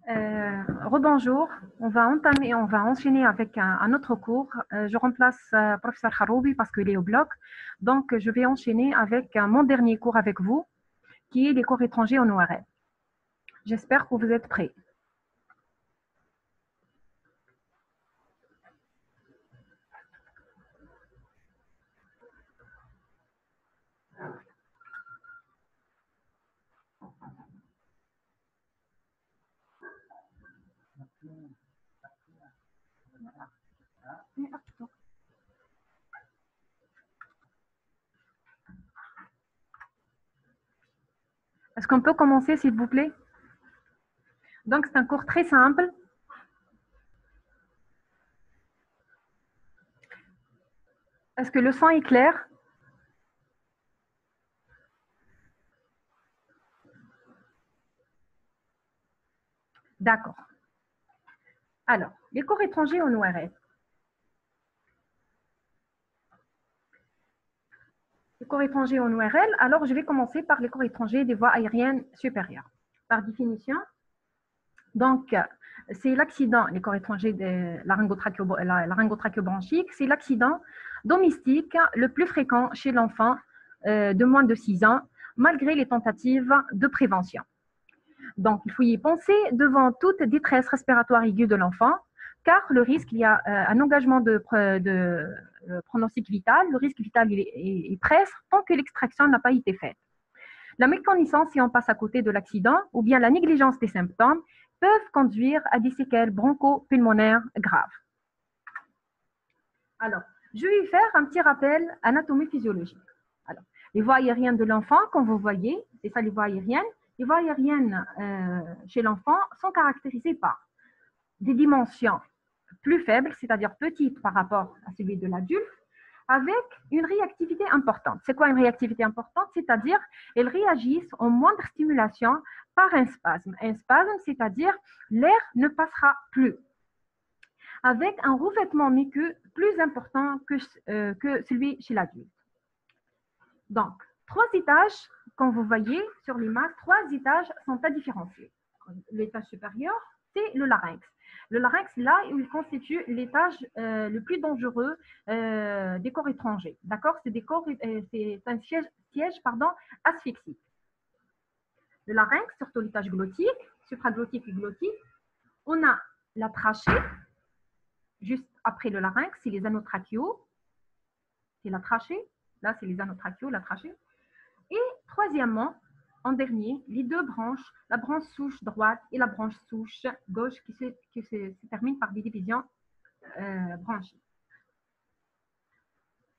Rebonjour, on va enchaîner avec un autre cours. Je remplace professeur Haroubi parce qu'il est au bloc. Donc, je vais enchaîner avec mon dernier cours avec vous, qui est les cours étrangers en ORL. J'espère que vous êtes prêts. Est-ce qu'on peut commencer, s'il vous plaît? Donc, c'est un cours très simple. Est-ce que le son est clair? D'accord. Alors, les cours étrangers en ORL. Les cours étrangers en ORL, alors je vais commencer par les cours étrangers des voies aériennes supérieures. Par définition, donc, c'est l'accident, les corps étrangers de laryngotracheobronchique, c'est l'accident domestique le plus fréquent chez l'enfant de moins de 6 ans, malgré les tentatives de prévention. Donc, il faut y penser devant toute détresse respiratoire aiguë de l'enfant, car le risque, il y a un engagement de pronostic vital, le risque vital est presque tant que l'extraction n'a pas été faite. La méconnaissance, si on passe à côté de l'accident, ou bien la négligence des symptômes, peuvent conduire à des séquelles broncho-pulmonaires graves. Alors, je vais faire un petit rappel anatomie-physiologique. Alors, les voies aériennes de l'enfant, comme vous voyez, c'est ça les voies aériennes. Les voies aériennes chez l'enfant sont caractérisées par des dimensions plus faibles, c'est-à-dire petites par rapport à celui de l'adulte, avec une réactivité importante. C'est quoi une réactivité importante? C'est-à-dire, elles réagissent aux moindres stimulations par un spasme. Un spasme, c'est-à-dire l'air ne passera plus. Avec un revêtement muqueux plus important que celui chez l'adulte. Donc, 3 étages, comme vous voyez sur l'image, 3 étages sont à différencier. L'étage supérieur, c'est le larynx. Le larynx, là, il constitue l'étage le plus dangereux des corps étrangers. D'accord? C'est un siège asphyxique. Le larynx, surtout l'étage glottique, supraglottique et glottique, on a la trachée, juste après le larynx, c'est les anotracheaux, c'est la trachée. Là, c'est les anotracheaux, la trachée. Et troisièmement, en dernier, les 2 branches, la branche souche droite et la branche souche gauche qui se terminent par des divisions branchies.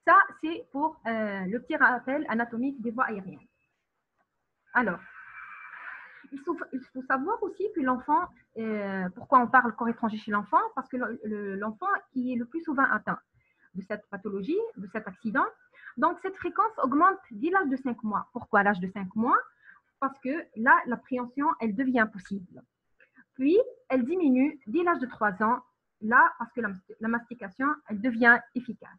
Ça, c'est pour le petit rappel anatomique des voies aériennes. Alors, il faut savoir aussi que l'enfant, pourquoi on parle corps étranger chez l'enfant? Parce que l'enfant qui est le plus souvent atteint de cette pathologie, de cet accident. Donc, cette fréquence augmente dès l'âge de 5 mois. Pourquoi l'âge de 5 mois? Parce que là, l'appréhension, elle devient possible. Puis, elle diminue dès l'âge de 3 ans, là, parce que la mastication, elle devient efficace.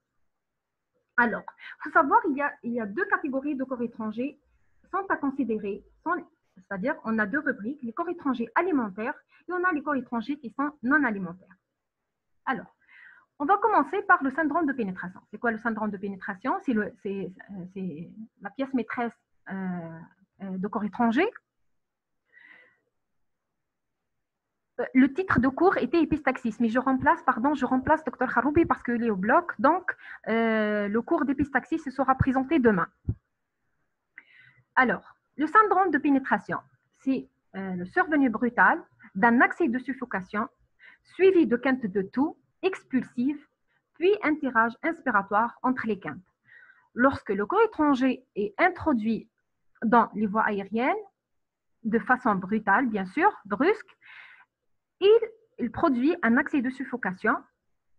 Alors, il faut savoir, il y a 2 catégories de corps étrangers sont à considérer. C'est-à-dire, on a 2 rubriques, les corps étrangers alimentaires et on a les corps étrangers qui sont non alimentaires. Alors, on va commencer par le syndrome de pénétration. C'est quoi le syndrome de pénétration? C'est la pièce maîtresse de corps étranger. Le titre de cours était épistaxis, mais je remplace Dr Haroubi parce qu'il est au bloc. Donc, le cours d'épistaxis sera présenté demain. Alors, le syndrome de pénétration, c'est le survenu brutal d'un accès de suffocation suivi de quintes de toux expulsives, puis un tirage inspiratoire entre les quintes. Lorsque le corps étranger est introduit dans les voies aériennes, de façon brutale, bien sûr, brusque, il produit un accès de suffocation,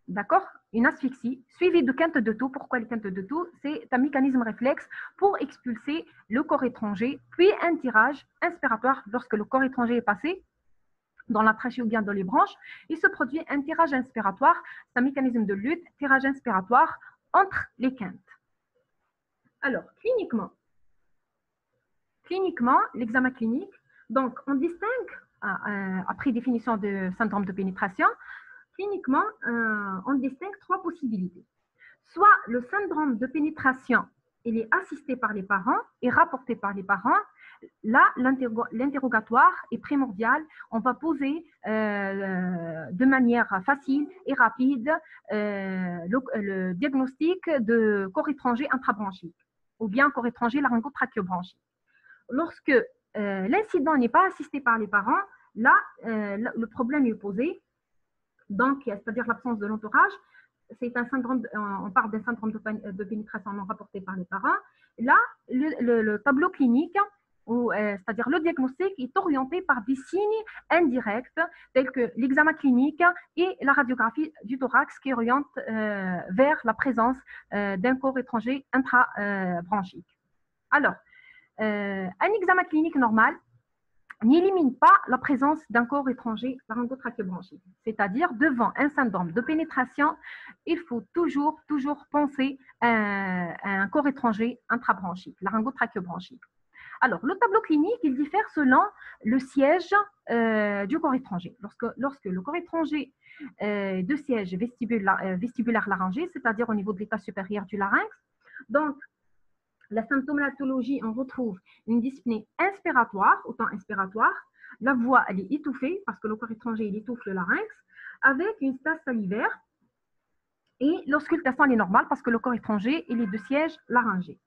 d'accord, une asphyxie, suivie de quintes de toux. Pourquoi les quintes de toux? C'est un mécanisme réflexe pour expulser le corps étranger, puis un tirage inspiratoire. Lorsque le corps étranger est passé dans la trachée ou bien dans les branches, il se produit un tirage inspiratoire. C'est un mécanisme de lutte, tirage inspiratoire entre les quintes. Alors, cliniquement, l'examen clinique, Donc, on distingue, après définition de syndrome de pénétration, cliniquement, on distingue trois possibilités. Soit le syndrome de pénétration, il est assisté par les parents et rapporté par les parents. Là, l'interrogatoire est primordial. On va poser de manière facile et rapide le diagnostic de corps étranger intrabronchique ou bien corps étranger laryngotrachéobronchique. Lorsque l'incident n'est pas assisté par les parents, là, le problème est posé. Donc, c'est-à-dire l'absence de l'entourage. C'est un syndrome, on parle d'un syndrome de pénétration non rapporté par les parents. Là, le tableau clinique, c'est-à-dire le diagnostic, est orienté par des signes indirects tels que l'examen clinique et la radiographie du thorax qui oriente vers la présence d'un corps étranger intrabronchique. Alors, un examen clinique normal n'élimine pas la présence d'un corps étranger laryngotrachéobronchique. C'est-à-dire, devant un syndrome de pénétration, il faut toujours penser à un corps étranger intrabronchique, laryngotrachéobronchique. Alors, le tableau clinique, il diffère selon le siège du corps étranger. Lorsque le corps étranger de siège vestibulaire laryngé, c'est-à-dire au niveau de l'état supérieur du larynx, donc, la symptomatologie, on retrouve une dyspnée inspiratoire, autant inspiratoire. La voix, elle est étouffée parce que le corps étranger, il étouffe le larynx, avec une stase salivaire. Et l'auscultation, elle est normale parce que le corps étranger, il est de siège laryngé.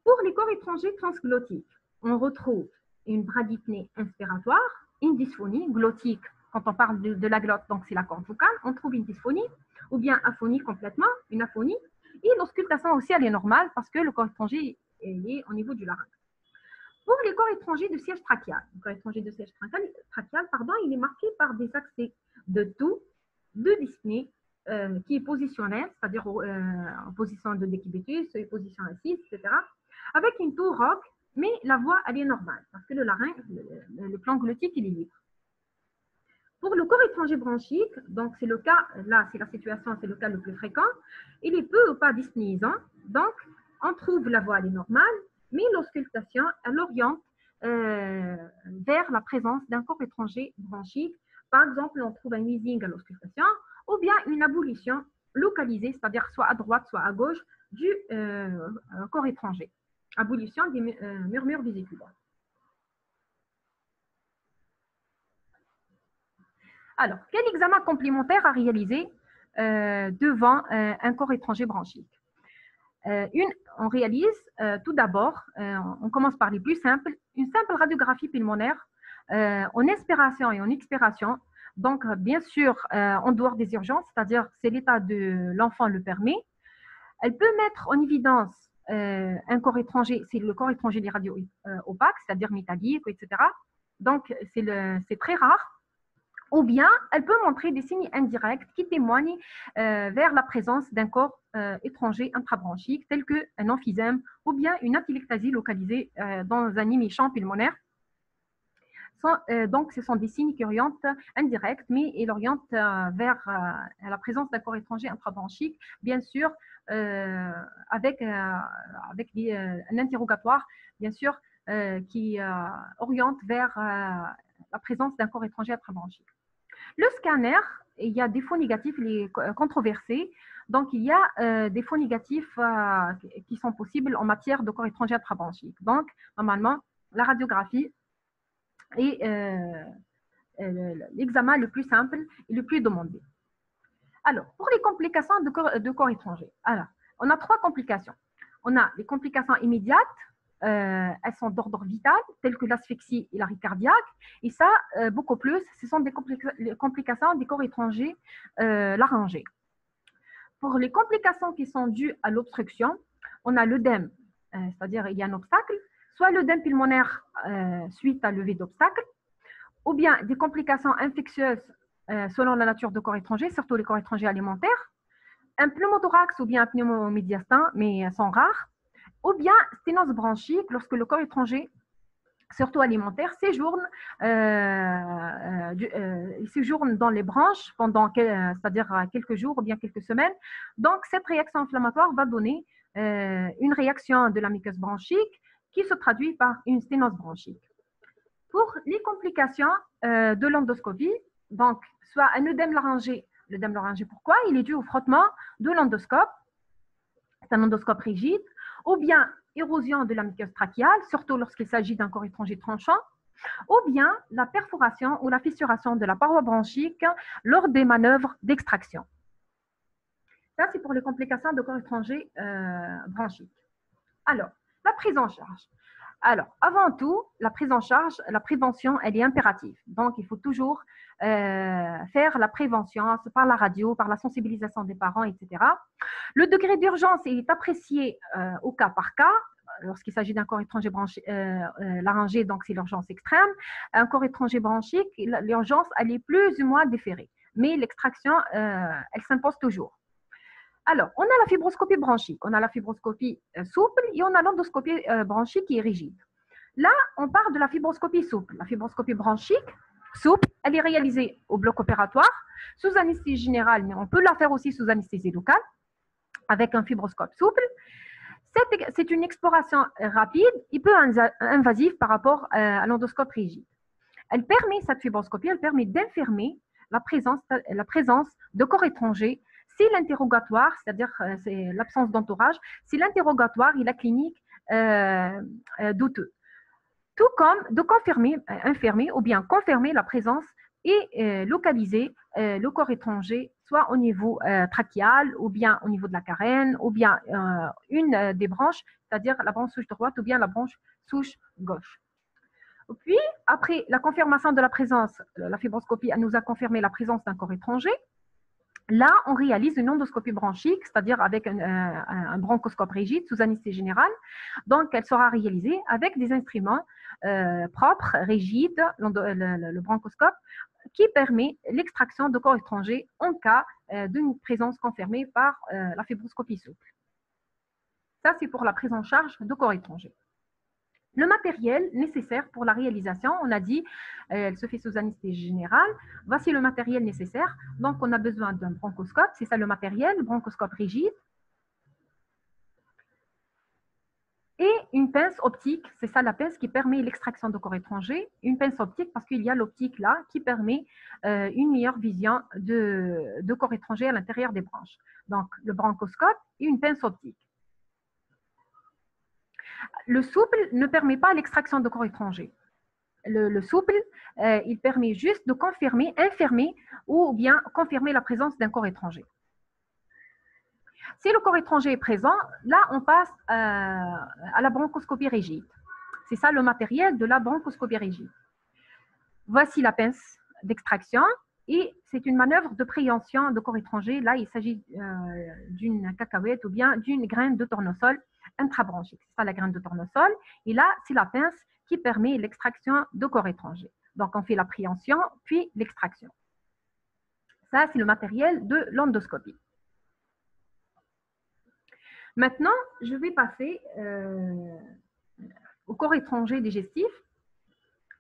Pour les corps étrangers transglottiques, on retrouve une bradypnée inspiratoire, une dysphonie glottique. Quand on parle de la glotte, donc c'est la corde vocale, on trouve une dysphonie, ou bien aphonie complètement, une aphonie. Et l'auscultation aussi, elle est normale parce que le corps étranger est au niveau du larynx. Pour les corps étrangers de siège trachéal, le corps étranger de siège trachéal, il est marqué par des accès de toux, de dyspnée, qui est positionnelle, c'est-à-dire en position de décubitus, position assise, etc., avec une toux rauque, mais la voix, elle est normale parce que le larynx, le plan glottique, il est libre. Pour le corps étranger bronchique, donc c'est le cas, là c'est la situation, c'est le cas le plus fréquent, il est peu ou pas dyspnéisant, donc on trouve la voix, elle est normale, mais l'auscultation, elle oriente vers la présence d'un corps étranger bronchique. Par exemple, on trouve un wheezing à l'auscultation, ou bien une ablution localisée, c'est-à-dire soit à droite, soit à gauche du corps étranger. Ablution des murmures vésiculaires. Alors, quel examen complémentaire à réaliser devant un corps étranger bronchique? On réalise tout d'abord, on commence par les plus simples, une simple radiographie pulmonaire en inspiration et en expiration. Donc, bien sûr, en dehors des urgences, c'est-à-dire c'est l'état de l'enfant le permet. Elle peut mettre en évidence un corps étranger, c'est le corps étranger des radios opaques, c'est-à-dire métalliques, etc. Donc, c'est très rare. Ou bien, elle peut montrer des signes indirects qui témoignent vers la présence d'un corps étranger intrabronchique, tel qu'un emphysème ou bien une atelectasie localisée dans un hémichamp pulmonaire. Donc, ce sont des signes qui orientent indirects, mais ils orientent vers la présence d'un corps étranger intrabronchique, bien sûr, avec un interrogatoire, bien sûr, qui oriente vers la présence d'un corps étranger intrabronchique. Le scanner, il y a des faux négatifs, il est controversé. Donc, il y a des faux négatifs qui sont possibles en matière de corps étranger intrabronchique. Donc, normalement, la radiographie est l'examen le plus simple et le plus demandé. Alors, pour les complications de corps étranger, alors, on a trois complications. On a les complications immédiates, elles sont d'ordre vital, telles que l'asphyxie et l'arrêt cardiaque. Et ça, beaucoup plus, ce sont des complications des corps étrangers laryngés. Pour les complications qui sont dues à l'obstruction, on a l'œdème, c'est-à-dire il y a un obstacle, soit l'œdème pulmonaire suite à levée d'obstacle, ou bien des complications infectieuses selon la nature de corps étranger, surtout les corps étrangers alimentaires, un pneumothorax ou bien un pneumomédiastin, mais sont rares, ou bien sténose bronchique lorsque le corps étranger, surtout alimentaire, séjourne dans les branches pendant c'est-à-dire quelques jours ou bien quelques semaines. Donc, cette réaction inflammatoire va donner une réaction de la muqueuse bronchique qui se traduit par une sténose bronchique. Pour les complications de l'endoscopie, donc soit un œdème laryngé. L'œdème laryngé, pourquoi? Il est dû au frottement de l'endoscope. C'est un endoscope rigide, ou bien érosion de la muqueuse trachéale, surtout lorsqu'il s'agit d'un corps étranger tranchant, ou bien la perforation ou la fissuration de la paroi bronchique lors des manœuvres d'extraction. Ça, c'est pour les complications de corps étranger bronchique. Alors, la prise en charge. Alors, avant tout, la prise en charge, la prévention, elle est impérative. Donc, il faut toujours faire la prévention par la radio, par la sensibilisation des parents, etc. Le degré d'urgence est apprécié au cas par cas. Lorsqu'il s'agit d'un corps étranger laryngé, donc c'est l'urgence extrême. Un corps étranger bronchique, l'urgence, elle est plus ou moins déférée. Mais l'extraction, elle s'impose toujours. Alors, on a la fibroscopie bronchique, on a la fibroscopie souple et on a l'endoscopie bronchique qui est rigide. Là, on part de la fibroscopie souple. La fibroscopie bronchique souple, elle est réalisée au bloc opératoire sous anesthésie générale, mais on peut la faire aussi sous anesthésie locale avec un fibroscope souple. C'est une exploration rapide et peu invasive par rapport à l'endoscope rigide. Cette fibroscopie, elle permet d'infirmer la présence de corps étrangers si l'interrogatoire, c'est-à-dire c'est l'absence d'entourage, si l'interrogatoire et la clinique douteux. Tout comme de confirmer, infirmer ou bien confirmer la présence et localiser le corps étranger, soit au niveau trachéal, ou bien au niveau de la carène, ou bien une des branches, c'est-à-dire la branche souche droite ou bien la branche souche gauche. Puis, après la confirmation de la présence, la fibroscopie nous a confirmé la présence d'un corps étranger. Là, on réalise une endoscopie bronchique, c'est-à-dire avec un bronchoscope rigide sous anesthésie générale. Donc, elle sera réalisée avec des instruments propres, rigides, le bronchoscope, qui permet l'extraction de corps étrangers en cas d'une présence confirmée par la fibroscopie souple. Ça, c'est pour la prise en charge de corps étrangers. Le matériel nécessaire pour la réalisation, on a dit, elle se fait sous anesthésie générale. Voici le matériel nécessaire. Donc, on a besoin d'un bronchoscope, c'est ça le matériel, le bronchoscope rigide. Et une pince optique, c'est ça la pince qui permet l'extraction de corps étrangers. Une pince optique parce qu'il y a l'optique là qui permet une meilleure vision de corps étrangers à l'intérieur des branches. Donc, le bronchoscope et une pince optique. Le souple ne permet pas l'extraction de corps étrangers. Le souple, il permet juste de confirmer, infirmer ou bien confirmer la présence d'un corps étranger. Si le corps étranger est présent, là, on passe à la bronchoscopie rigide. C'est ça le matériel de la bronchoscopie rigide. Voici la pince d'extraction et c'est une manœuvre de préhension de corps étranger. Là, il s'agit d'une cacahuète ou bien d'une graine de tournesol intrabronchique. C'est ça la graine de tournesol. Et là, c'est la pince qui permet l'extraction de corps étrangers. Donc, on fait la préhension, puis l'extraction. Ça, c'est le matériel de l'endoscopie. Maintenant, je vais passer au corps étranger digestif,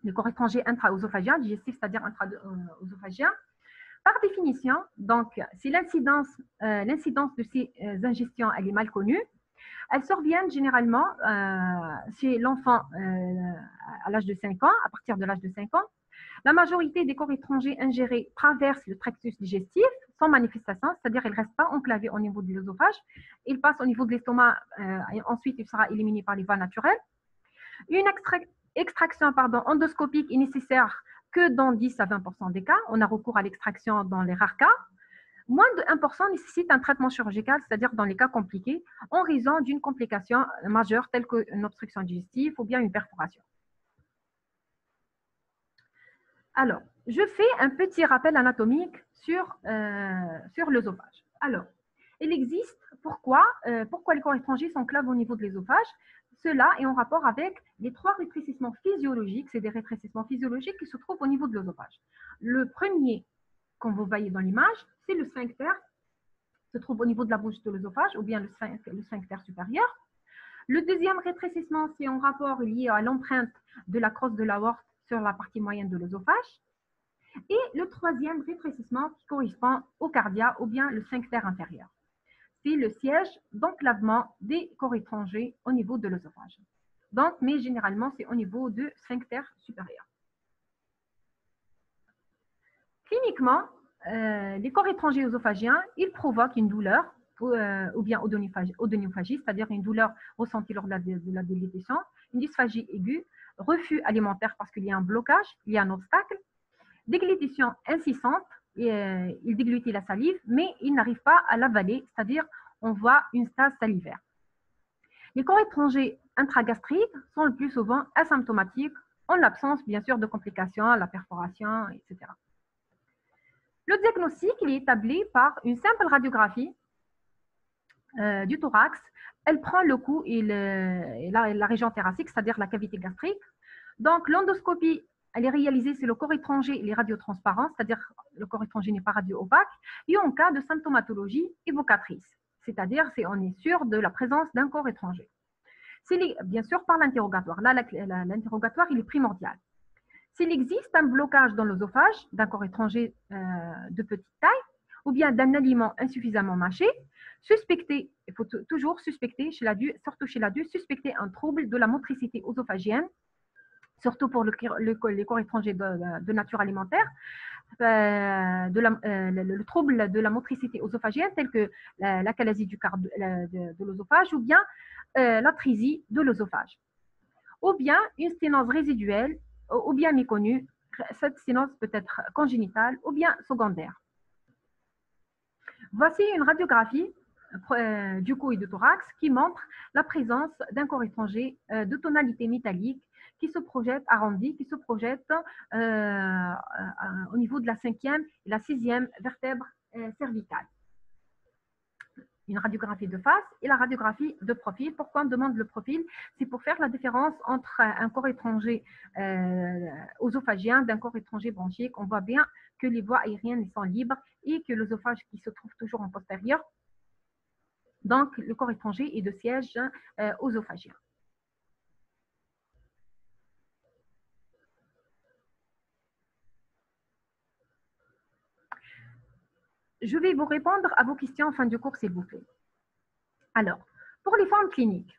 le corps étranger intra-œsophagien, digestif, c'est-à-dire intra-œsophagien. Par définition, donc, si l'incidence de ces ingestions elle est mal connue, elles surviennent généralement chez l'enfant à l'âge de 5 ans, à partir de l'âge de 5 ans. La majorité des corps étrangers ingérés traversent le tractus digestif sans manifestation, c'est-à-dire qu'ils ne restent pas enclavés au niveau de l'œsophage. Ils passent au niveau de l'estomac et ensuite il sera éliminé par les voies naturelles. Une extraction endoscopique est nécessaire que dans 10 à 20% des cas. On a recours à l'extraction dans les rares cas. Moins de 1% nécessite un traitement chirurgical, c'est-à-dire dans les cas compliqués, en raison d'une complication majeure telle qu'une obstruction digestive ou bien une perforation. Alors, je fais un petit rappel anatomique sur l'œsophage. Alors, il existe, pourquoi les corps étrangers s'enclavent au niveau de l'œsophage? Cela est en rapport avec les 3 rétrécissements physiologiques. C'est des rétrécissements physiologiques qui se trouvent au niveau de l'œsophage. Le premier, comme vous voyez dans l'image, c'est le sphincter, se trouve au niveau de la bouche de l'œsophage, ou bien le sphincter supérieur. Le deuxième rétrécissement, c'est en rapport lié à l'empreinte de la crosse de l'aorte sur la partie moyenne de l'œsophage. Et le troisième rétrécissement qui correspond au cardia ou bien le sphincter inférieur. C'est le siège d'enclavement des corps étrangers au niveau de l'œsophage. Donc, mais généralement, c'est au niveau du sphincter supérieur. Cliniquement, les corps étrangers œsophagiens, ils provoquent une douleur ou bien odonophagie, c'est-à-dire une douleur ressentie lors de la déglutition, une dysphagie aiguë, refus alimentaire parce qu'il y a un blocage, il y a un obstacle, déglutition insistante, il déglutit la salive, mais il n'arrive pas à l'avaler, c'est-à-dire on voit une stase salivaire. Les corps étrangers intragastriques sont le plus souvent asymptomatiques, en l'absence bien sûr de complications, la perforation, etc. Le diagnostic il est établi par une simple radiographie du thorax. Elle prend le cou et la région thoracique, c'est-à-dire la cavité gastrique. Donc l'endoscopie, elle est réalisée sur le corps étranger et les radiotransparents, c'est-à-dire le corps étranger n'est pas radio-opaque, et en cas de symptomatologie évocatrice, c'est-à-dire on est sûr de la présence d'un corps étranger. Bien sûr par l'interrogatoire. Là, l'interrogatoire, il est primordial. S'il existe un blocage dans l'œsophage d'un corps étranger de petite taille ou bien d'un aliment insuffisamment mâché, suspecter, il faut toujours suspecter, surtout chez l'adulte, suspecter un trouble de la motricité œsophagienne, surtout pour les corps étrangers de nature alimentaire, le trouble de la motricité œsophagienne, tel que l'achalasie de l'œsophage ou bien l'atrésie de l'œsophage, ou bien une sténose résiduelle ou bien méconnue. Cette sténose peut être congénitale ou bien secondaire. Voici une radiographie du cou et du thorax qui montre la présence d'un corps étranger de tonalité métallique qui se projette arrondi, qui se projette au niveau de la 5e et la 6e vertèbre cervicale. Une radiographie de face et la radiographie de profil. Pourquoi on demande le profil? C'est pour faire la différence entre un corps étranger œsophagien d'un corps étranger bronchique. On voit bien que les voies aériennes sont libres et que l'œsophage qui se trouve toujours en postérieur. Donc, le corps étranger est de siège œsophagien. Je vais vous répondre à vos questions en fin de cours, s'il vous plaît. Alors, pour les formes cliniques,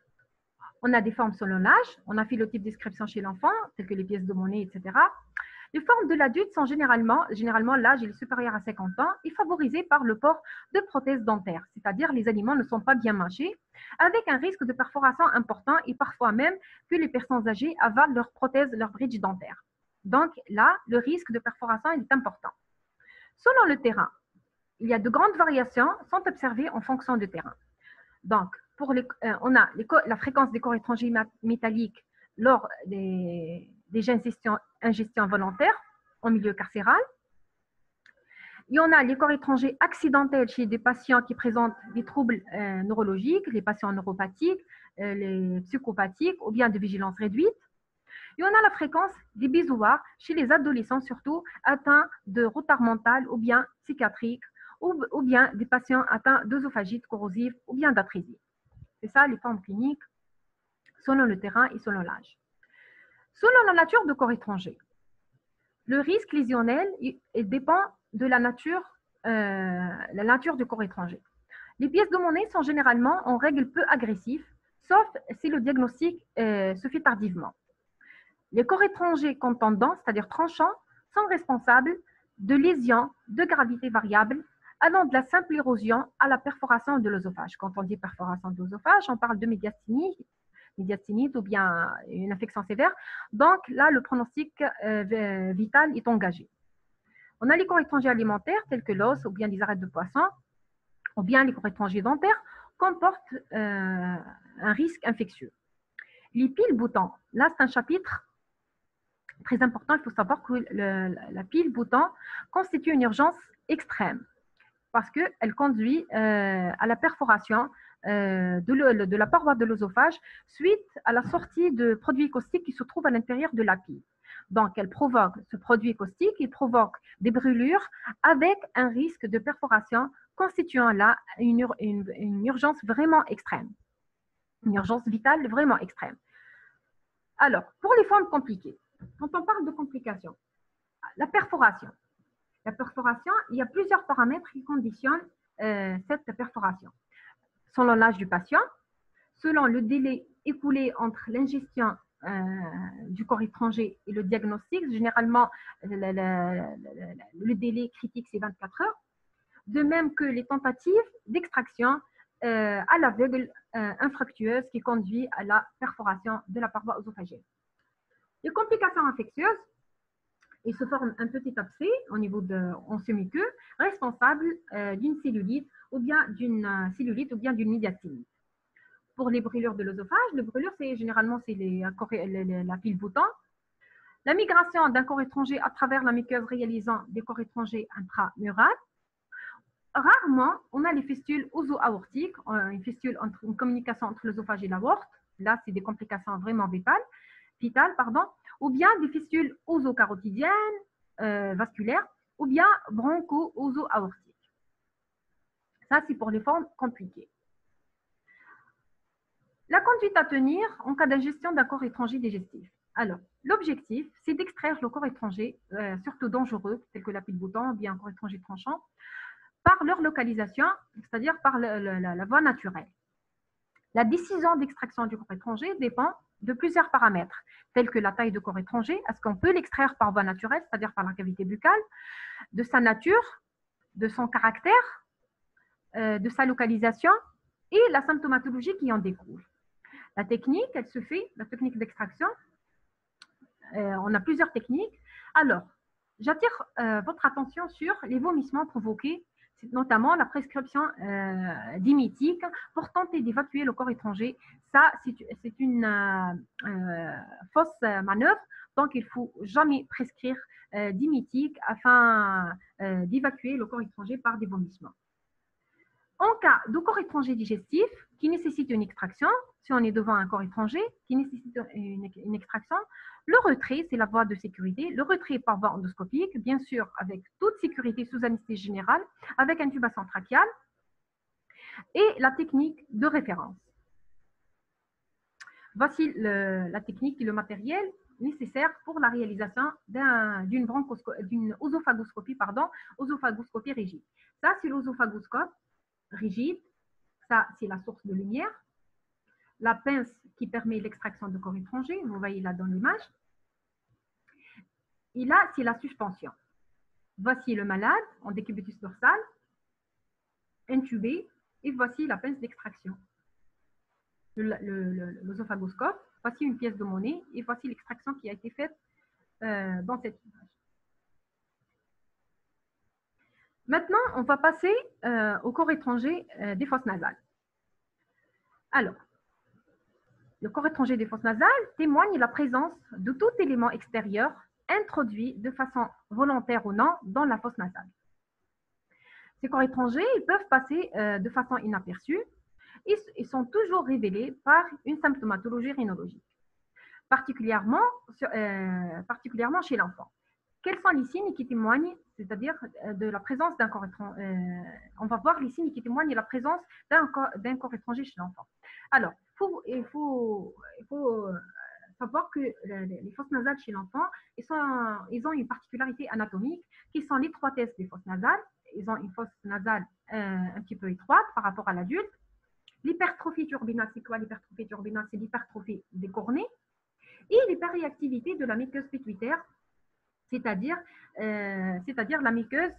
on a des formes selon l'âge. On a fait le type de description chez l'enfant, telles que les pièces de monnaie, etc. Les formes de l'adulte sont généralement l'âge est supérieur à 50 ans et favorisé par le port de prothèses dentaires, c'est-à-dire les aliments ne sont pas bien mâchés, avec un risque de perforation important et parfois même que les personnes âgées avalent leurs prothèses, leurs bridges dentaires. Donc là, le risque de perforation est important. Selon le terrain, il y a de grandes variations sont observées en fonction du terrain. Donc, on a la fréquence des corps étrangers métalliques lors des ingestions volontaires en milieu carcéral. Et on a les corps étrangers accidentels chez des patients qui présentent des troubles neurologiques, les patients neuropathiques, les psychopathiques ou bien de vigilance réduite. Et on a la fréquence des bisoires chez les adolescents surtout atteints de retard mental ou bien psychiatrique ou bien des patients atteints d'œsophagite corrosive ou bien d'atrésie. C'est ça les formes cliniques selon le terrain et selon l'âge. Selon la nature du corps étranger, le risque lésionnel dépend de la nature du corps étranger. Les pièces de monnaie sont généralement en règle peu agressives, sauf si le diagnostic se fait tardivement. Les corps étrangers contondants, c'est-à-dire tranchants, sont responsables de lésions de gravité variable allant de la simple érosion à la perforation de l'œsophage. Quand on dit perforation de l'œsophage, on parle de médiastinite ou bien une infection sévère. Donc là, le pronostic vital est engagé. On a les corps étrangers alimentaires tels que l'os ou bien des arêtes de poisson, ou bien les corps étrangers dentaires comportent un risque infectieux. Les piles-boutons, là c'est un chapitre très important. Il faut savoir que la pile-bouton constitue une urgence extrême parce qu'elle conduit à la perforation de la paroi de l'œsophage suite à la sortie de produits caustiques qui se trouvent à l'intérieur de la pile. Donc, elle provoque ce produit caustique, il provoque des brûlures avec un risque de perforation constituant là une urgence vraiment extrême, une urgence vitale vraiment extrême. Alors, pour les formes compliquées, quand on parle de complications, la perforation, il y a plusieurs paramètres qui conditionnent cette perforation. Selon l'âge du patient, selon le délai écoulé entre l'ingestion du corps étranger et le diagnostic. Généralement, le délai critique, c'est 24 heures. De même que les tentatives d'extraction à l'aveugle infructueuse qui conduit à la perforation de la paroi œsophagienne. Les complications infectieuses, il se forme un petit abcès au niveau en semi-queue, responsable d'une cellulite ou bien d'une médiastinite. Pour les brûlures de l'œsophage, les brûlures, généralement, c'est la pile bouton. La migration d'un corps étranger à travers la muqueuse réalisant des corps étrangers intramurales. Rarement, on a les fistules oso-aortiques, une communication entre l'œsophage et l'aorte. Là, c'est des complications vraiment vitales, ou bien des fistules oso-carotidiennes, vasculaires, ou bien broncho-oso-aortiques. Ça, c'est pour les formes compliquées. La conduite à tenir en cas d'ingestion d'un corps étranger digestif. Alors, l'objectif, c'est d'extraire le corps étranger, surtout dangereux, tel que la pile bouton ou bien un corps étranger tranchant, par leur localisation, c'est-à-dire par la voie naturelle. La décision d'extraction du corps étranger dépend de plusieurs paramètres, tels que la taille du corps étranger, est-ce qu'on peut l'extraire par voie naturelle, c'est-à-dire par la cavité buccale, de sa nature, de son caractère, de sa localisation et la symptomatologie qui en découle. La technique, la technique d'extraction, on a plusieurs techniques. Alors, j'attire votre attention sur les vomissements provoqués, notamment la prescription d'émétique pour tenter d'évacuer le corps étranger. Ça, c'est une fausse manœuvre, donc il ne faut jamais prescrire d'émétique afin d'évacuer le corps étranger par des vomissements. En cas de corps étranger digestif qui nécessite une extraction, si on est devant un corps étranger qui nécessite une extraction, le retrait, c'est la voie de sécurité. Le retrait par voie endoscopique, bien sûr, avec toute sécurité sous anesthésie générale, avec intubation trachéale et la technique de référence. Voici la technique et le matériel nécessaire pour la réalisation d'une oesophagoscopie rigide. Ça, c'est l'oesophagoscope rigide. Ça, c'est la source de lumière. La pince qui permet l'extraction de corps étranger, vous voyez là dans l'image. Et là, c'est la suspension. Voici le malade en décubitus dorsal, intubé, et voici la pince d'extraction. L'oesophagoscope, voici une pièce de monnaie, et voici l'extraction qui a été faite dans cette image. Maintenant, on va passer au corps étranger des fosses nasales. Alors, le corps étranger des fosses nasales témoigne la présence de tout élément extérieur introduit de façon volontaire ou non dans la fosse nasale. Ces corps étrangers, ils peuvent passer de façon inaperçue. Ils sont toujours révélés par une symptomatologie rhinologique, particulièrement chez l'enfant. Quels sont les signes qui témoignent, c'est-à-dire de la présence d'un corps étranger? On va voir les signes qui témoignent de la présence d'un corps étranger chez l'enfant. Alors, il faut savoir que les fosses nasales chez l'enfant, ils ont une particularité anatomique qui sont l'étroitesse des fosses nasales. Ils ont une fosse nasale un petit peu étroite par rapport à l'adulte. L'hypertrophie turbinale, c'est quoi l'hypertrophie turbinale? C'est l'hypertrophie des cornets et l'hyperréactivité de la muqueuse pituitaire, c'est-à-dire la muqueuse,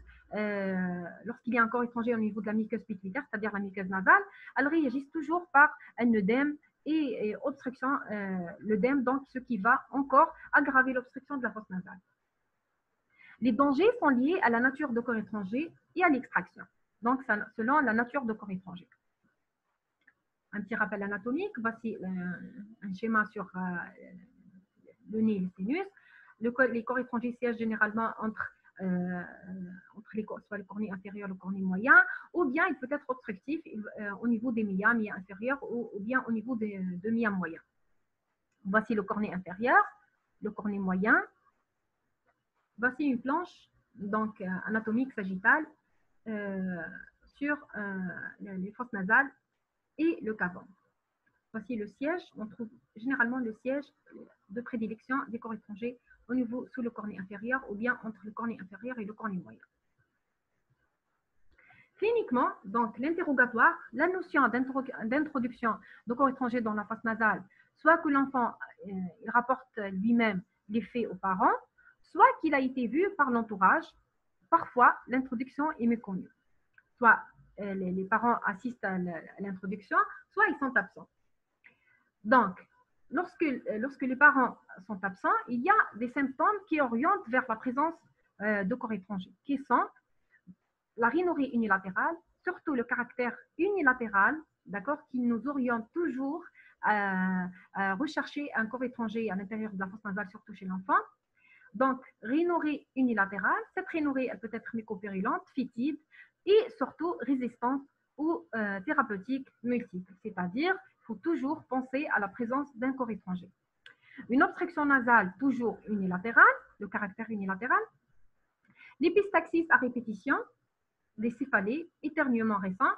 lorsqu'il y a un corps étranger au niveau de la muqueuse pituitaire, c'est-à-dire la muqueuse nasale, elle réagit toujours par un œdème et obstruction, l'œdème, donc ce qui va encore aggraver l'obstruction de la fosse nasale. Les dangers sont liés à la nature de corps étranger et à l'extraction, donc selon la nature de corps étranger. Un petit rappel anatomique, voici un schéma sur le nez et le sinus. Les corps étrangers siègent généralement entre soit le cornet inférieur et le cornet moyen, ou bien il peut être obstructif au niveau des mias inférieurs ou bien au niveau de mias moyens. Voici le cornet inférieur, le cornet moyen. Voici une planche donc, anatomique sagittale sur les fosses nasales et le cavum. Voici le siège. On trouve généralement le siège de prédilection des corps étrangers au niveau sous le cornet inférieur ou bien entre le cornet inférieur et le cornet moyen. Cliniquement, donc l'interrogatoire, la notion d'introduction de corps étranger dans la fosse nasale soit que l'enfant il rapporte lui-même les faits aux parents, soit qu'il a été vu par l'entourage. Parfois, l'introduction est méconnue. Soit les parents assistent à l'introduction, soit ils sont absents. Donc, lorsque les parents sont absents, il y a des symptômes qui orientent vers la présence de corps étrangers, qui sont la rhinorrhée unilatérale, surtout le caractère unilatéral, d'accord, qui nous oriente toujours à rechercher un corps étranger à l'intérieur de la fosse nasale, surtout chez l'enfant. Donc, rhinorrhée unilatérale, cette rhinorrhée, elle peut être mycopurulente, fétide et surtout résistante ou thérapeutique multiple, c'est-à-dire il faut toujours penser à la présence d'un corps étranger. Une obstruction nasale toujours unilatérale, le caractère unilatéral, l'épistaxis à répétition, des céphalées, éternuements récents,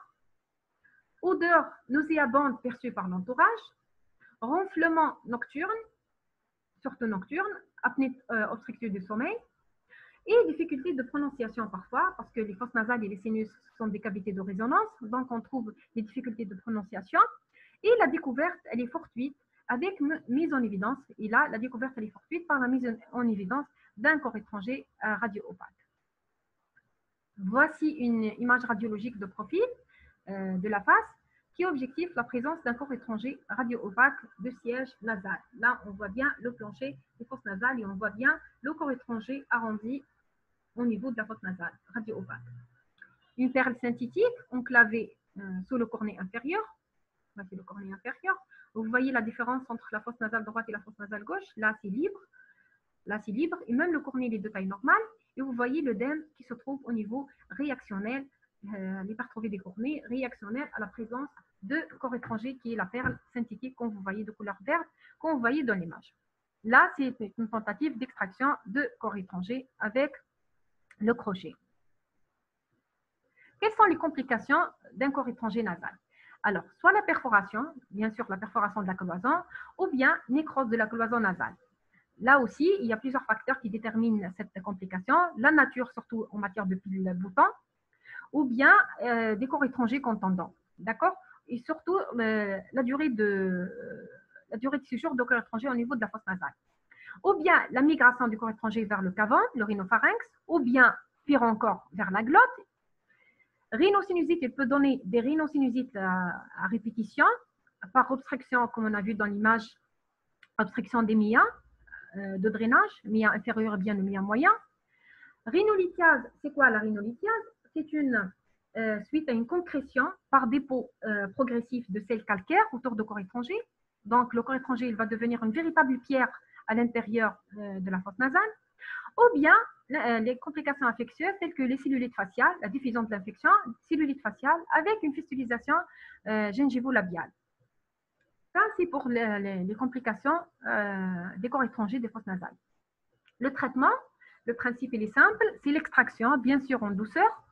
odeur nauséabonde perçue par l'entourage, ronflement nocturne, surtout nocturne, apnée obstructive du sommeil, et difficultés de prononciation parfois, parce que les fosses nasales et les sinus sont des cavités de résonance, donc on trouve des difficultés de prononciation. Et la découverte, elle est fortuite avec mise en évidence. Et là, la découverte, elle est fortuite par la mise en évidence d'un corps étranger radio-opaque. Voici une image radiologique de profil de la face qui objective la présence d'un corps étranger radio-opaque de siège nasal. Là, on voit bien le plancher des fosses nasales et on voit bien le corps étranger arrondi au niveau de la fosse nasale radio-opaque. Une perle synthétique enclavée sous le cornet inférieur. Voici le cornet inférieur. Vous voyez la différence entre la fosse nasale droite et la fosse nasale gauche. Là, c'est libre. Là, c'est libre. Et même le cornet, il est de taille normale. Et vous voyez l'œdème qui se trouve au niveau réactionnel, l'hypertrophie des cornets, réactionnel à la présence de corps étranger qui est la perle synthétique qu'on vous voyez de couleur verte, qu'on vous voyez dans l'image. Là, c'est une tentative d'extraction de corps étranger avec le crochet. Quelles sont les complications d'un corps étranger nasal? Alors, soit la perforation, bien sûr la perforation de la cloison, ou bien nécrose de la cloison nasale. Là aussi, il y a plusieurs facteurs qui déterminent cette complication. La nature, surtout en matière de pile-bouton, ou bien des corps étrangers contendants. D'accord? Et surtout, la durée de séjour de corps étranger au niveau de la fosse nasale. Ou bien la migration du corps étranger vers le cavum, le rhinopharynx, ou bien, pire encore, vers la glotte. Rhinosinusites, il peut donner des rhinosinusites à répétition, par obstruction, comme on a vu dans l'image, obstruction des mias de drainage, mia inférieur et bien le mia moyen. Rhinolithiase, c'est quoi la rhinolithiase? C'est une suite à une concrétion par dépôt progressif de sels calcaires autour de corps étrangers. Donc, le corps étranger il va devenir une véritable pierre à l'intérieur de la fosse nasale. Ou bien les complications infectieuses telles que les cellulites faciales, la diffusion de l'infection, cellulite faciale avec une fistulisation gingivo-labiale. Ça, c'est pour les complications des corps étrangers des fosses nasales. Le traitement, le principe il est simple, c'est l'extraction, bien sûr en douceur,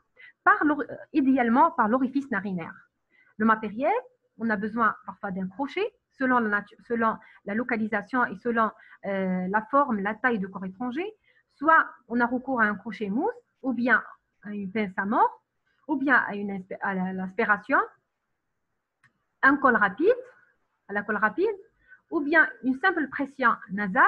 idéalement par l'orifice narinaire. Le matériel, on a besoin parfois d'un crochet, selon la localisation et selon la forme, la taille du corps étranger. Soit on a recours à un crochet mousse, ou bien à une pince à mort, ou bien à l'aspiration, un col rapide, à la colle rapide, ou bien une simple pression nasale,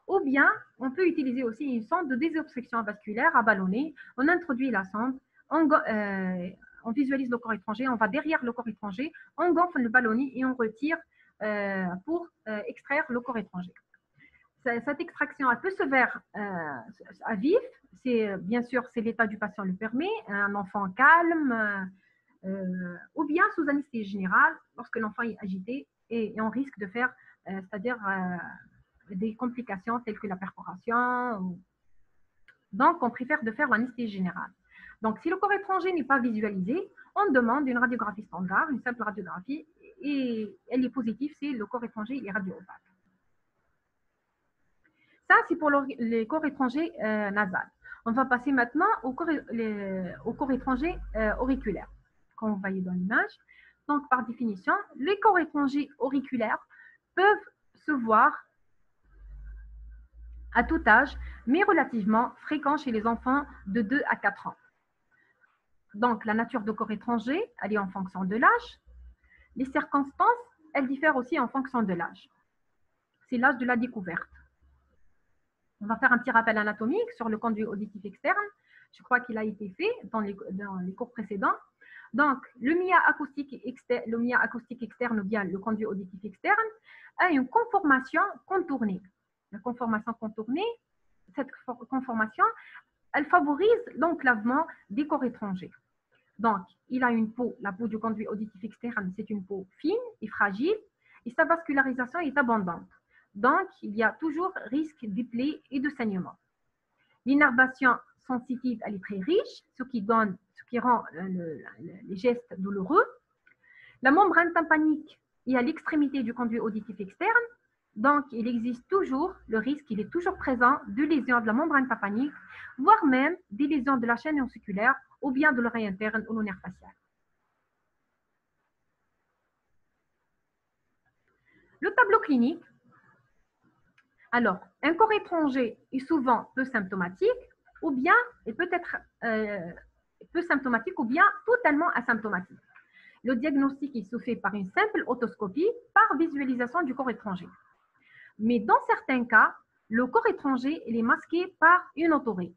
ou bien on peut utiliser aussi une sonde de désobstruction vasculaire à ballonner. On introduit la sonde, on visualise le corps étranger, on va derrière le corps étranger, on gonfle le ballonnet et on retire pour extraire le corps étranger. Cette extraction, elle peut se faire à vif, bien sûr, c'est l'état du patient le permet, un enfant calme, ou bien sous anesthésie générale, lorsque l'enfant est agité et on risque de faire, c'est-à-dire des complications telles que la perforation. Donc, on préfère de faire l'anesthésie générale. Donc, si le corps étranger n'est pas visualisé, on demande une radiographie standard, une simple radiographie, et elle est positive si le corps étranger est radio-opaque. Ça, c'est pour les corps étrangers nasales. On va passer maintenant au corps étranger auriculaire, comme vous voyez dans l'image. Donc, par définition, les corps étrangers auriculaires peuvent se voir à tout âge, mais relativement fréquents chez les enfants de 2 à 4 ans. Donc, la nature de corps étranger, elle est en fonction de l'âge. Les circonstances, elles diffèrent aussi en fonction de l'âge. c'est l'âge de la découverte. On va faire un petit rappel anatomique sur le conduit auditif externe. Je crois qu'il a été fait dans les cours précédents. Donc, le MIA acoustique externe ou bien le conduit auditif externe a une conformation contournée. La conformation contournée, cette conformation, elle favorise l'enclavement des corps étrangers. Donc, il a une peau, la peau du conduit auditif externe, c'est une peau fine et fragile, et sa vascularisation est abondante. Donc, il y a toujours risque de plaies et de saignement. L'innervation sensitive, elle est très riche, ce qui rend les gestes douloureux. La membrane tympanique est à l'extrémité du conduit auditif externe, donc il existe toujours le risque, il est toujours présent, de lésions de la membrane tympanique, voire même des lésions de la chaîne ossiculaire ou bien de l'oreille interne ou le nerf facial. Le tableau clinique. Alors, un corps étranger est souvent peu symptomatique, ou bien il peut être peu symptomatique ou bien totalement asymptomatique. Le diagnostic il se fait par une simple otoscopie, par visualisation du corps étranger. Mais dans certains cas, le corps étranger il est masqué par une otorrhée.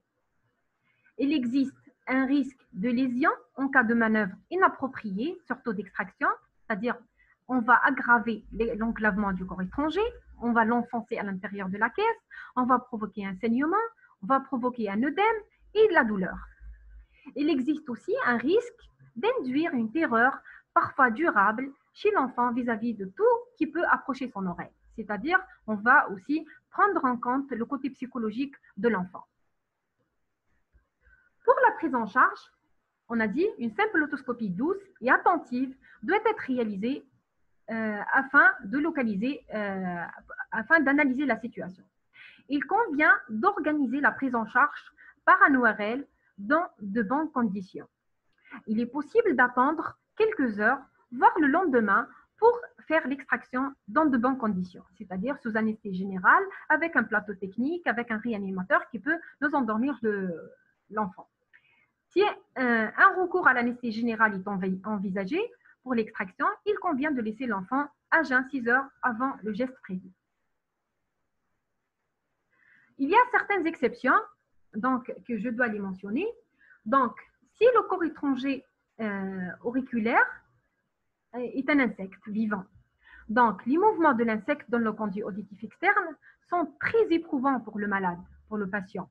Il existe un risque de lésion en cas de manœuvre inappropriée, surtout d'extraction, c'est-à-dire on va aggraver l'enclavement du corps étranger, on va l'enfoncer à l'intérieur de la caisse, on va provoquer un saignement, on va provoquer un œdème et de la douleur. Il existe aussi un risque d'induire une terreur parfois durable chez l'enfant vis-à-vis de tout qui peut approcher son oreille. C'est-à-dire, on va aussi prendre en compte le côté psychologique de l'enfant. Pour la prise en charge, on a dit une simple otoscopie douce et attentive doit être réalisée afin d'analyser la situation. Il convient d'organiser la prise en charge par un ORL dans de bonnes conditions. Il est possible d'attendre quelques heures, voire le lendemain, pour faire l'extraction dans de bonnes conditions, c'est-à-dire sous anesthésie générale, avec un plateau technique, avec un réanimateur qui peut nous endormir l'enfant. Si un recours à l'anesthésie générale est envisagé pour l'extraction, il convient de laisser l'enfant à jeun 6 heures avant le geste prévu. Il y a certaines exceptions donc, que je dois les mentionner. Donc, si le corps étranger auriculaire est un insecte vivant, donc les mouvements de l'insecte dans le conduit auditif externe sont très éprouvants pour le malade, pour le patient.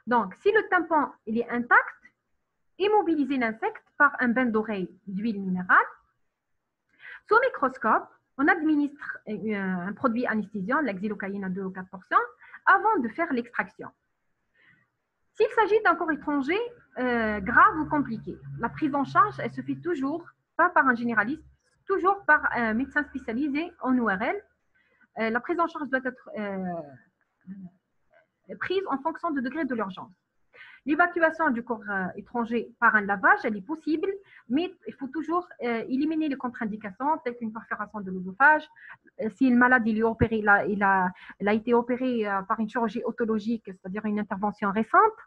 Donc, si le tympan il est intact, immobiliser l'insecte par un bain d'oreille d'huile minérale. Sous microscope, on administre un produit anesthésiant, la xylocaïne à 2 ou 4%, avant de faire l'extraction. S'il s'agit d'un corps étranger grave ou compliqué, la prise en charge, elle se fait toujours, pas par un généraliste, toujours par un médecin spécialisé en ORL. La prise en charge doit être prise en fonction du degré de l'urgence. L'évacuation du corps étranger par un lavage, elle est possible, mais il faut toujours éliminer les contre-indications telles qu'une perforation de l'œsophage. Si le malade il a été opéré par une chirurgie otologique, c'est-à-dire une intervention récente,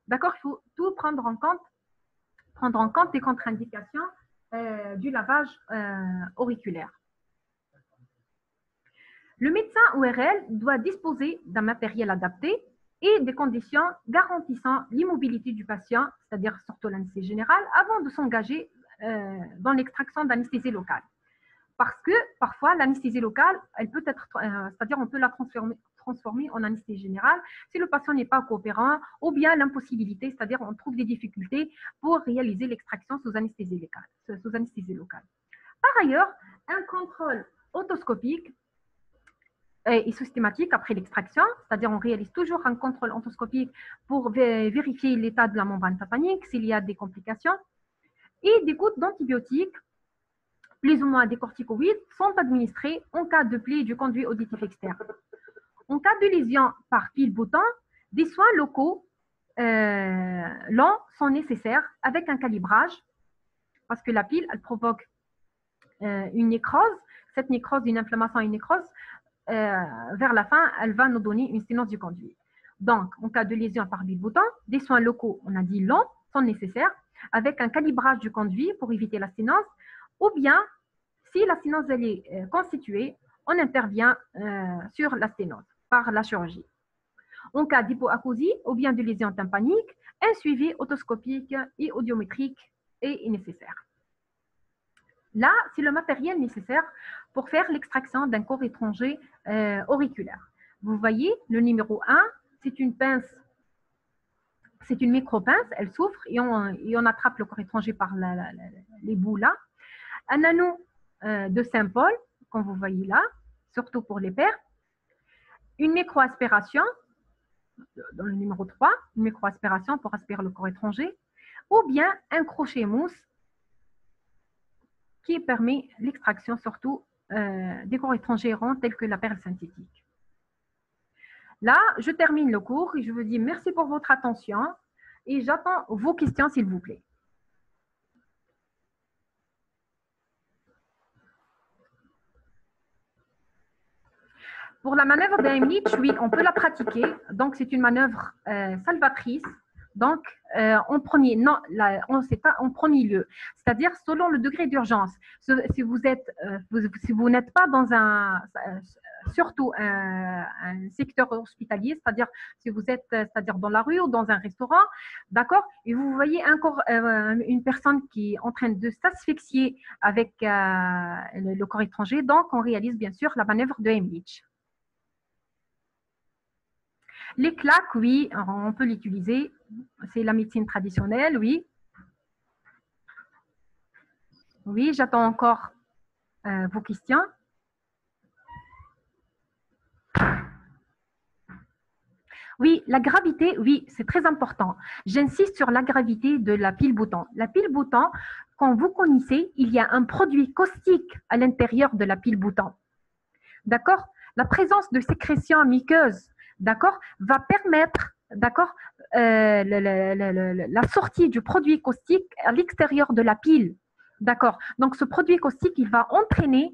d'accord, il faut tout prendre en compte les contre-indications du lavage auriculaire. Le médecin ORL doit disposer d'un matériel adapté et des conditions garantissant l'immobilité du patient, c'est-à-dire surtout l'anesthésie générale, avant de s'engager dans l'extraction d'anesthésie locale. Parce que parfois, l'anesthésie locale, elle peut être, c'est-à-dire on peut la transformer en anesthésie générale si le patient n'est pas coopérant, ou bien l'impossibilité, c'est-à-dire on trouve des difficultés pour réaliser l'extraction sous anesthésie locale. Par ailleurs, un contrôle otoscopique et systématique après l'extraction, c'est-à-dire on réalise toujours un contrôle otoscopique pour vérifier l'état de la membrane tympanique, s'il y a des complications, et des gouttes d'antibiotiques, plus ou moins des corticoïdes, sont administrés en cas de plaie du conduit auditif externe. En cas de lésion par pile-bouton, des soins locaux lents sont nécessaires avec un calibrage, parce que la pile, elle provoque une nécrose, cette nécrose, une inflammation et une nécrose, vers la fin, elle va nous donner une sténose du conduit. Donc, en cas de lésion par pile-bouton, des soins locaux, on a dit longs, sont nécessaires, avec un calibrage du conduit pour éviter la sténose, ou bien, si la sténose elle est constituée, on intervient sur la sténose par la chirurgie. En cas d'hypoacousie ou bien de lésion tympanique, un suivi otoscopique et audiométrique est nécessaire. Là, c'est le matériel nécessaire pour faire l'extraction d'un corps étranger auriculaire. Vous voyez, le numéro 1, c'est une pince, c'est une micro-pince, elle souffre et on attrape le corps étranger par les bouts là. Un anneau de Saint-Paul, comme vous voyez là, surtout pour les pères. Une micro-aspiration, dans le numéro 3, une micro-aspiration pour aspirer le corps étranger, ou bien un crochet mousse qui permet l'extraction surtout des corps étrangers errants tels que la perle synthétique. Là, je termine le cours et je vous dis merci pour votre attention et j'attends vos questions s'il vous plaît. Pour la manœuvre de Heimlich, oui, on peut la pratiquer. Donc, c'est une manœuvre salvatrice. Donc, en premier lieu, c'est-à-dire selon le degré d'urgence. Si vous n'êtes pas dans surtout un secteur hospitalier, c'est-à-dire si vous êtes dans la rue ou dans un restaurant, d'accord, et vous voyez une personne qui est en train de s'asphyxier avec le corps étranger, donc on réalise bien sûr la manœuvre de Heimlich. Les claques, oui, on peut l'utiliser. C'est la médecine traditionnelle, oui. Oui, j'attends encore vos questions. Oui, la gravité, oui, c'est très important. J'insiste sur la gravité de la pile bouton. La pile bouton, quand vous connaissez, il y a un produit caustique à l'intérieur de la pile bouton. D'accord? La présence de sécrétions muqueuses, d'accord, va permettre, d'accord, la sortie du produit caustique à l'extérieur de la pile. D'accord. Donc, ce produit caustique, il va entraîner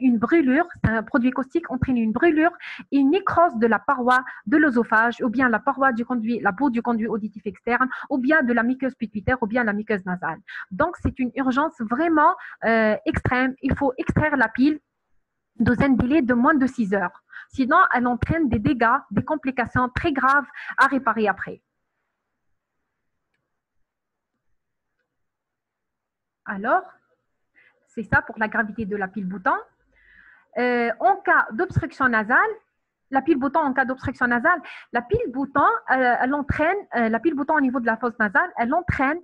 une brûlure. Un produit caustique entraîne une brûlure et une nécrose de la paroi de l'œsophage, ou bien la paroi du conduit, la peau du conduit auditif externe, ou bien de la muqueuse pituitaire, ou bien la muqueuse nasale. Donc, c'est une urgence vraiment extrême. Il faut extraire la pile dans un délai de moins de 6 heures. Sinon, elle entraîne des dégâts, des complications très graves à réparer après. Alors, c'est ça pour la gravité de la pile bouton. En cas d'obstruction nasale, la pile bouton en cas d'obstruction nasale, la pile bouton, la pile bouton au niveau de la fosse nasale, elle entraîne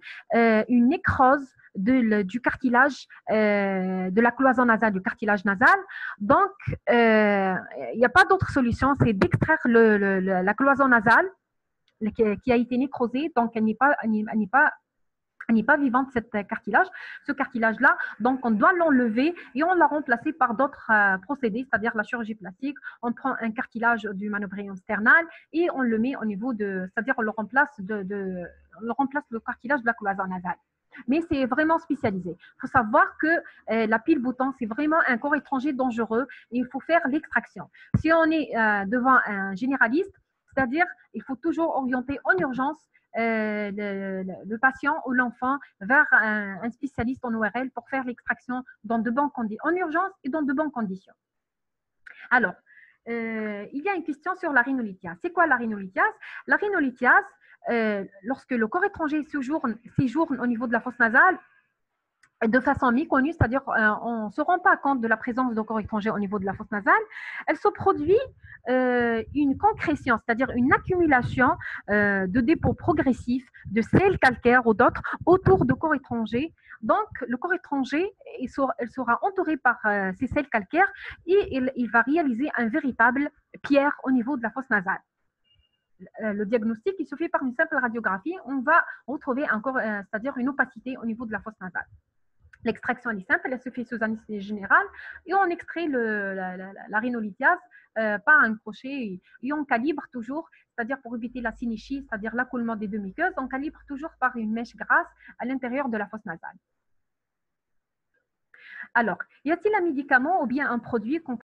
une nécrose du cartilage, de la cloison nasale, du cartilage nasal. Donc, il n'y a pas d'autre solution, c'est d'extraire la cloison nasale qui a été nécrosée, donc elle n'est pas vivante, cette cartilage. Ce cartilage-là, donc on doit l'enlever et on l'a remplacé par d'autres procédés, c'est-à-dire la chirurgie plastique. On prend un cartilage du manubrium sternal et on le met au niveau c'est-à-dire on remplace le cartilage de la cloison nasale. Mais c'est vraiment spécialisé. Il faut savoir que la pile bouton, c'est vraiment un corps étranger dangereux et il faut faire l'extraction. Si on est devant un généraliste, c'est-à-dire il faut toujours orienter en urgence le patient ou l'enfant vers un spécialiste en ORL pour faire l'extraction dans de bonnes conditions, en urgence et dans de bonnes conditions. Alors, il y a une question sur la rhinolithiase. C'est quoi la rhinolithiase? La rhinolithiase, lorsque le corps étranger séjourne au niveau de la fosse nasale, de façon méconnue, c'est-à-dire on ne se rend pas compte de la présence de corps étranger au niveau de la fosse nasale, elle se produit une concrétion, c'est-à-dire une accumulation de dépôts progressifs de sels calcaires ou d'autres autour de corps étrangers. Donc, le corps étranger, elle sera entourée par ces sels calcaires et il va réaliser un véritable pierre au niveau de la fosse nasale. Le diagnostic, il se fait par une simple radiographie. On va retrouver encore, c'est-à-dire une opacité au niveau de la fosse nasale. L'extraction, elle est simple, elle se fait sous anesthésie générale et on extrait la rhinolithiase par un crochet et on calibre toujours, c'est-à-dire pour éviter la synéchie, c'est-à-dire l'accoulement des deux muqueuses, on calibre toujours par une mèche grasse à l'intérieur de la fosse nasale. Alors, y a-t-il un médicament ou bien un produit contre